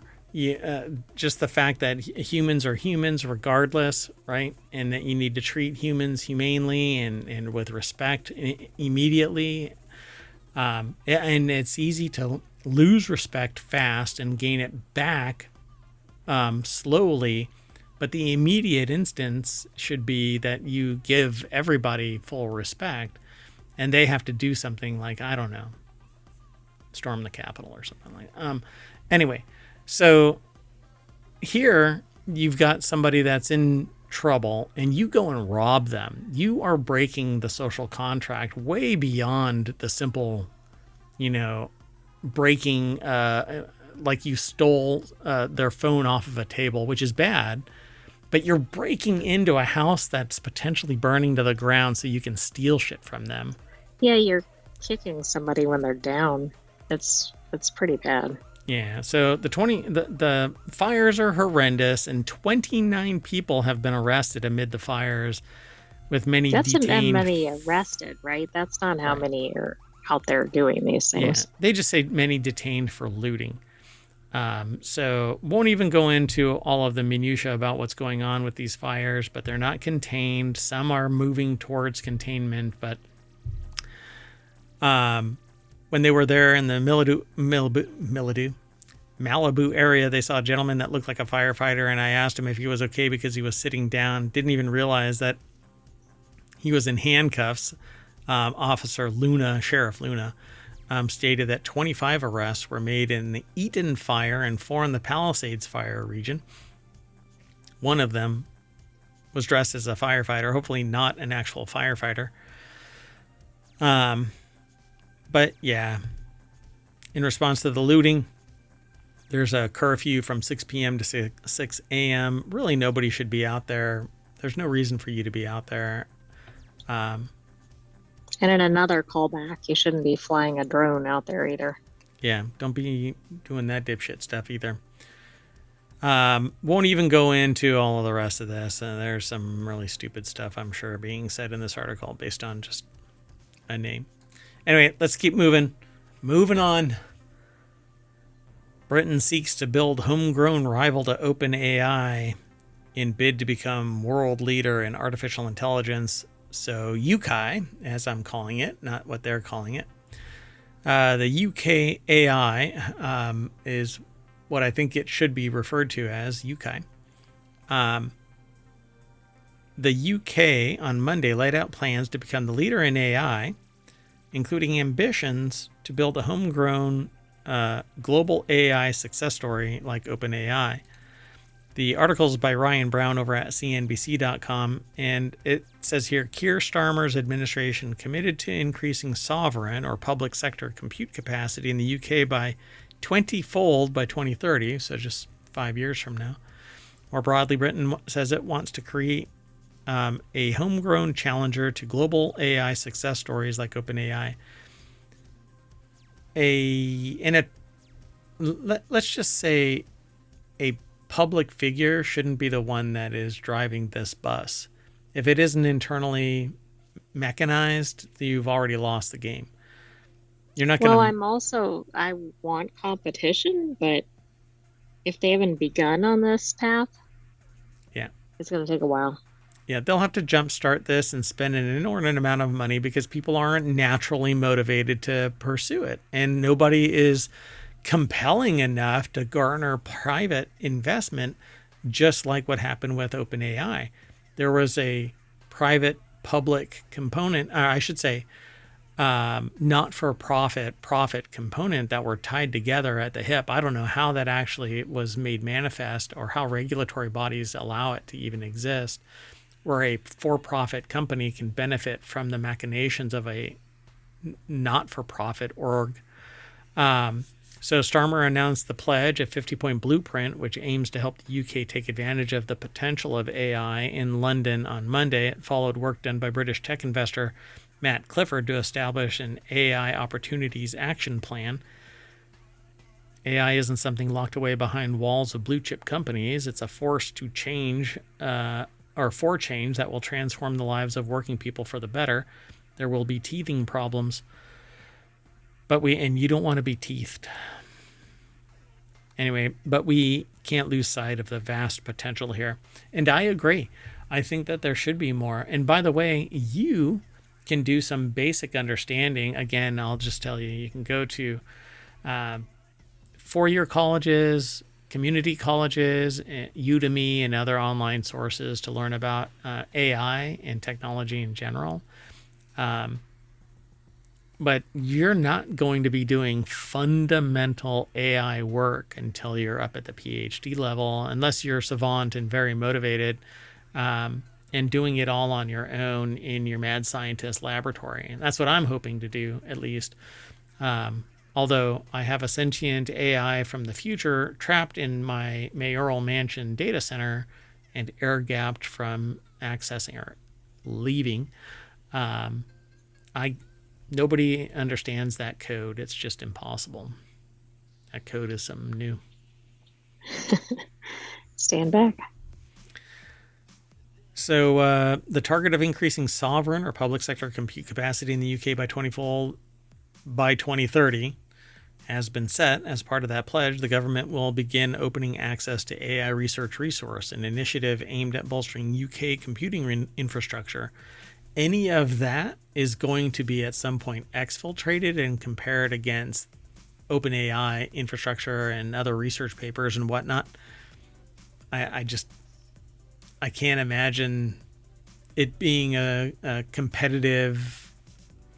Speaker 1: Just the fact that humans are humans regardless, right? And that you need to treat humans humanely and with respect immediately. And it's easy to lose respect fast and gain it back slowly. But the immediate instance should be that you give everybody full respect and they have to do something like, I don't know, storm the Capitol or something like that. Anyway. So here you've got somebody that's in trouble and you go and rob them. You are breaking the social contract way beyond the simple, breaking, like you stole their phone off of a table, which is bad. But you're breaking into a house that's potentially burning to the ground so you can steal shit from them.
Speaker 2: Yeah, you're kicking somebody when they're down. That's pretty bad.
Speaker 1: Yeah, so the fires are horrendous, and 29 people have been arrested amid the fires, with many detained.
Speaker 2: That's not many arrested, right? That's not how many are out there doing these things.
Speaker 1: Yeah, they just say many detained for looting. So won't even go into all of the minutia about what's going on with these fires, but they're not contained. Some are moving towards containment, but when they were there in the Malibu area, they saw a gentleman that looked like a firefighter, and I asked him if he was okay because he was sitting down. Didn't even realize that he was in handcuffs. Officer Luna, Sheriff Luna, stated that 25 arrests were made in the Eaton fire and 4 in the Palisades fire region. One of them was dressed as a firefighter, hopefully not an actual firefighter. But yeah, in response to the looting, there's a curfew from 6 p.m. to 6 a.m. Really, nobody should be out there. There's no reason for you to be out there.
Speaker 2: And in another callback, you shouldn't be flying a drone out there either.
Speaker 1: Yeah, don't be doing that dipshit stuff either. Won't even go into all of the rest of this. There's some really stupid stuff, I'm sure, being said in this article based on just a name. Anyway, let's keep moving. Moving on. Britain seeks to build homegrown rival to OpenAI in bid to become world leader in artificial intelligence. So UKAI, as I'm calling it, not what they're calling it. The UK AI is what I think it should be referred to as UKAI. The UK on Monday laid out plans to become the leader in AI, including ambitions to build a homegrown global AI success story like OpenAI. The article is by Ryan Brown over at CNBC.com, and it says here, Keir Starmer's administration committed to increasing sovereign or public sector compute capacity in the UK by 20-fold by 2030, so just 5 years from now. More broadly, Britain says it wants to create a homegrown challenger to global AI success stories like OpenAI. Let's just say a public figure shouldn't be the one that is driving this bus. If it isn't internally mechanized, you've already lost the game. You're not going
Speaker 2: to... I want competition, but if they haven't begun on this path,
Speaker 1: yeah,
Speaker 2: it's going to take a while.
Speaker 1: Yeah, they'll have to jumpstart this and spend an inordinate amount of money because people aren't naturally motivated to pursue it. And nobody is compelling enough to garner private investment, just like what happened with OpenAI. There was a private-public component, I should say, not-for-profit profit component that were tied together at the hip. I don't know how that actually was made manifest or how regulatory bodies allow it to even exist, where a for-profit company can benefit from the machinations of a not-for-profit org. So Starmer announced the pledge, a 50-point blueprint, which aims to help the UK take advantage of the potential of AI in London on Monday. It followed work done by British tech investor Matt Clifford to establish an AI opportunities action plan. AI isn't something locked away behind walls of blue-chip companies. It's a force to change, or for change, that will transform the lives of working people for the better. There will be teething problems. And you don't want to be teethed. Anyway, but we can't lose sight of the vast potential here. And I agree. I think that there should be more. And by the way, you can do some basic understanding. Again, I'll just tell you, you can go to four-year colleges, community colleges, Udemy, and other online sources to learn about AI and technology in general. But you're not going to be doing fundamental AI work until you're up at the PhD level, unless you're savant and very motivated, and doing it all on your own in your mad scientist laboratory. And that's what I'm hoping to do, at least. Although I have a sentient AI from the future trapped in my mayoral mansion data center and air-gapped from accessing or leaving. Nobody understands that code. It's just impossible. That code is something new.
Speaker 2: Stand back.
Speaker 1: So the target of increasing sovereign or public sector compute capacity in the UK by 20-fold by 2030 has been set. As part of that pledge, the government will begin opening access to AI Research Resource, an initiative aimed at bolstering UK computing infrastructure. Any of that is going to be at some point exfiltrated and compared against OpenAI infrastructure and other research papers and whatnot. I can't imagine it being a competitive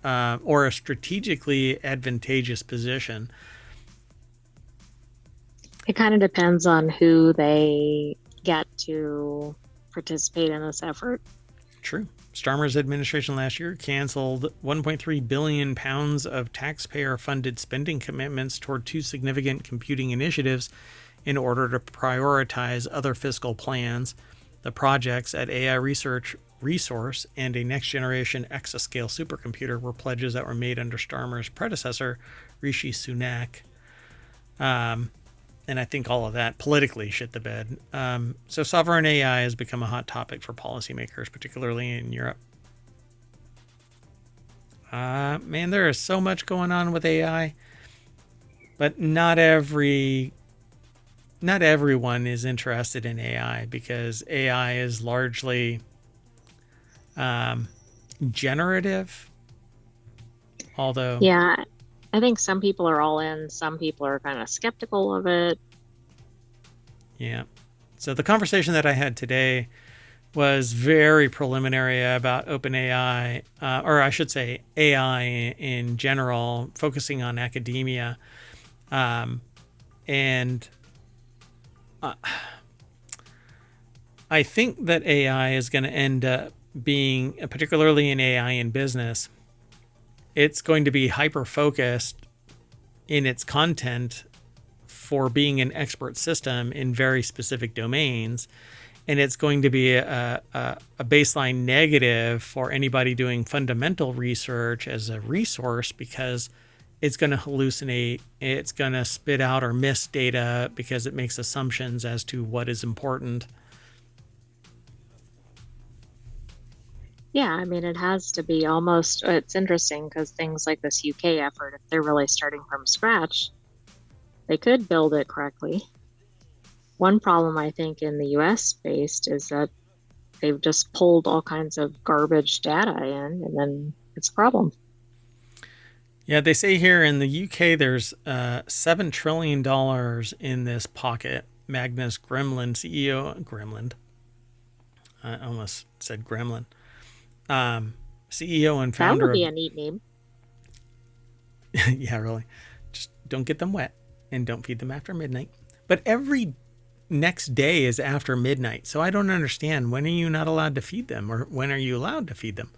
Speaker 1: or a strategically advantageous position.
Speaker 2: It kind of depends on who they get to participate in this effort.
Speaker 1: True. Starmer's administration last year canceled £1.3 billion of taxpayer-funded spending commitments toward two significant computing initiatives in order to prioritize other fiscal plans. The projects at AI Research resource and a next-generation exascale supercomputer were pledges that were made under Starmer's predecessor, Rishi Sunak. And I think all of that politically shit the bed. So sovereign AI has become a hot topic for policymakers, particularly in Europe. Man, there is so much going on with AI, but not everyone is interested in AI because AI is largely generative. Although,
Speaker 2: yeah, I think some people are all in, some people are kind of skeptical of it.
Speaker 1: yeah. So the conversation that I had today was very preliminary about OpenAI, or I should say AI in general, focusing on academia. And I think that AI is going to end up being, particularly in AI in business, it's going to be hyper-focused in its content for being an expert system in very specific domains. And it's going to be a baseline negative for anybody doing fundamental research as a resource because it's going to hallucinate. It's going to spit out or miss data because it makes assumptions as to what is important.
Speaker 2: Yeah, I mean, it has to be almost, it's interesting because things like this UK effort, if they're really starting from scratch, they could build it correctly. One problem I think in the US faced is that they've just pulled all kinds of garbage data in, and then it's a problem.
Speaker 1: Yeah, they say here in the UK there's $7 trillion in this pocket. Magnus Gremlin, CEO, Gremlin. I almost said Gremlin. CEO and
Speaker 2: That
Speaker 1: founder
Speaker 2: would be
Speaker 1: of...
Speaker 2: a neat name.
Speaker 1: Yeah, really. Just don't get them wet and don't feed them after midnight. But every next day is after midnight. So I don't understand. When are you not allowed to feed them, or when are you allowed to feed them?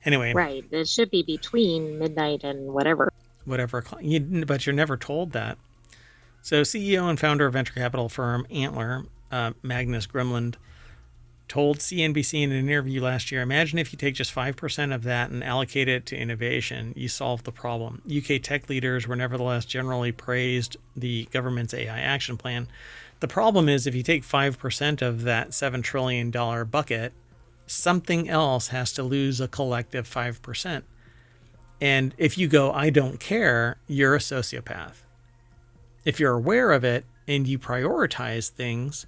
Speaker 1: Anyway.
Speaker 2: Right. It should be between midnight and whatever.
Speaker 1: But you're never told that. So CEO and founder of venture capital firm Antler, Magnus Gremlin, told CNBC in an interview last year, imagine if you take just 5% of that and allocate it to innovation, you solve the problem. UK tech leaders were nevertheless generally praised the government's AI action plan. The problem is if you take 5% of that $7 trillion bucket, something else has to lose a collective 5%. And if you go, I don't care, you're a sociopath. If you're aware of it and you prioritize things,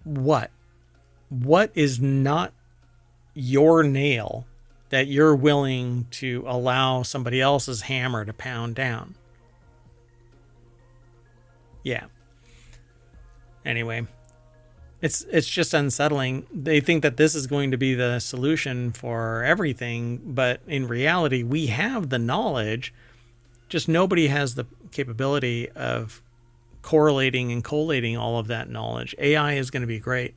Speaker 1: what is not your nail that you're willing to allow somebody else's hammer to pound down? Yeah. Anyway, it's just unsettling. They think that this is going to be the solution for everything, but in reality, we have the knowledge, just nobody has the capability of correlating and collating all of that knowledge. AI is going to be great,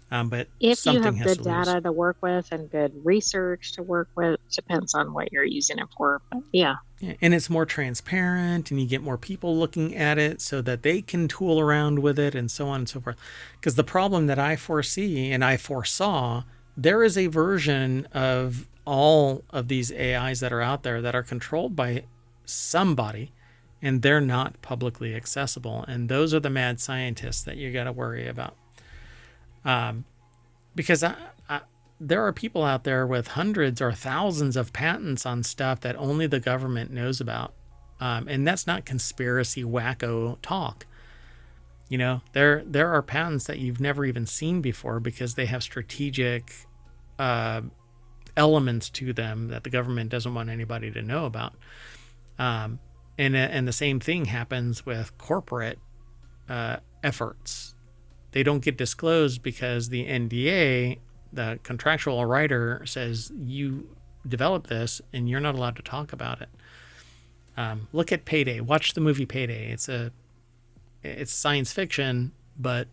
Speaker 1: but
Speaker 2: if you
Speaker 1: something
Speaker 2: have
Speaker 1: has
Speaker 2: good
Speaker 1: to lose.
Speaker 2: data to work with and good research to work with, depends on what you're using it for. But yeah.
Speaker 1: And it's more transparent and you get more people looking at it so that they can tool around with it and so on and so forth. Because the problem that I foresee and I foresaw, there is a version of all of these AIs that are out there that are controlled by somebody and they're not publicly accessible. And those are the mad scientists that you got to worry about. Because there are people out there with hundreds or thousands of patents on stuff that only the government knows about. And that's not conspiracy wacko talk. You know, there are patents that you've never even seen before because they have strategic elements to them that the government doesn't want anybody to know about. And the same thing happens with corporate efforts. They don't get disclosed because the NDA, the contractual writer, says you develop this and you're not allowed to talk about it. Look at Payday. Watch the movie Payday. It's science fiction, but...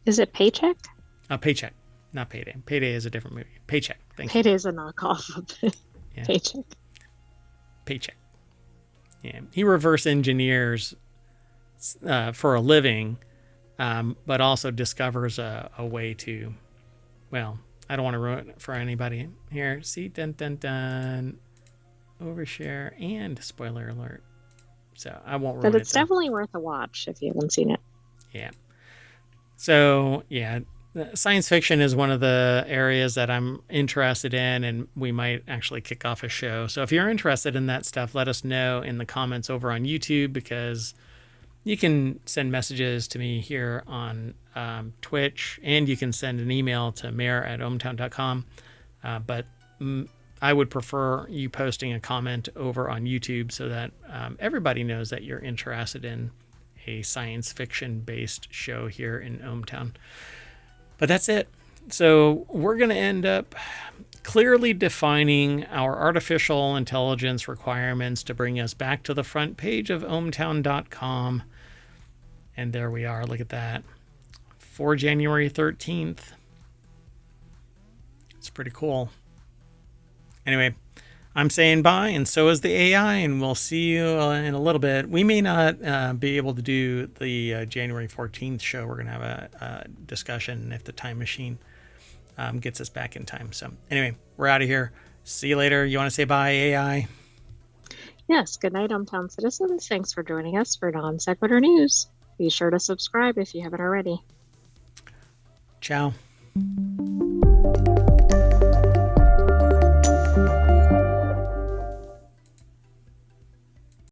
Speaker 2: Is it Paycheck?
Speaker 1: Paycheck, not Payday. Payday is a different movie. Paycheck. Thank you.
Speaker 2: Payday is a knockoff of
Speaker 1: Yeah.
Speaker 2: Paycheck.
Speaker 1: Paycheck. Yeah. He reverse engineers for a living but also discovers a way to, well, I don't want to ruin it for anybody here. See, dun dun dun, overshare and spoiler alert. So I won't ruin it.
Speaker 2: But it's definitely worth a watch if you haven't seen it.
Speaker 1: Yeah. So yeah, science fiction is one of the areas that I'm interested in, and we might actually kick off a show. So if you're interested in that stuff, let us know in the comments over on YouTube, because you can send messages to me here on Twitch, and you can send an email to mayor@ohmtown.com. But I would prefer you posting a comment over on YouTube so that everybody knows that you're interested in a science fiction based show here in ohmTown. But that's it. So we're going to end up clearly defining our artificial intelligence requirements to bring us back to the front page of ohmtown.com. And there we are. Look at that. For January 13th. It's pretty cool. Anyway, I'm saying bye, and so is the AI, and we'll see you in a little bit. We may not be able to do the January 14th show. We're going to have a discussion if the time machine gets us back in time. So anyway, we're out of here. See you later. You want to say bye, AI?
Speaker 2: Yes, good night, ohmTown citizens. Thanks for joining us for Non Sequitur News. Be sure to subscribe if you haven't already.
Speaker 1: Ciao.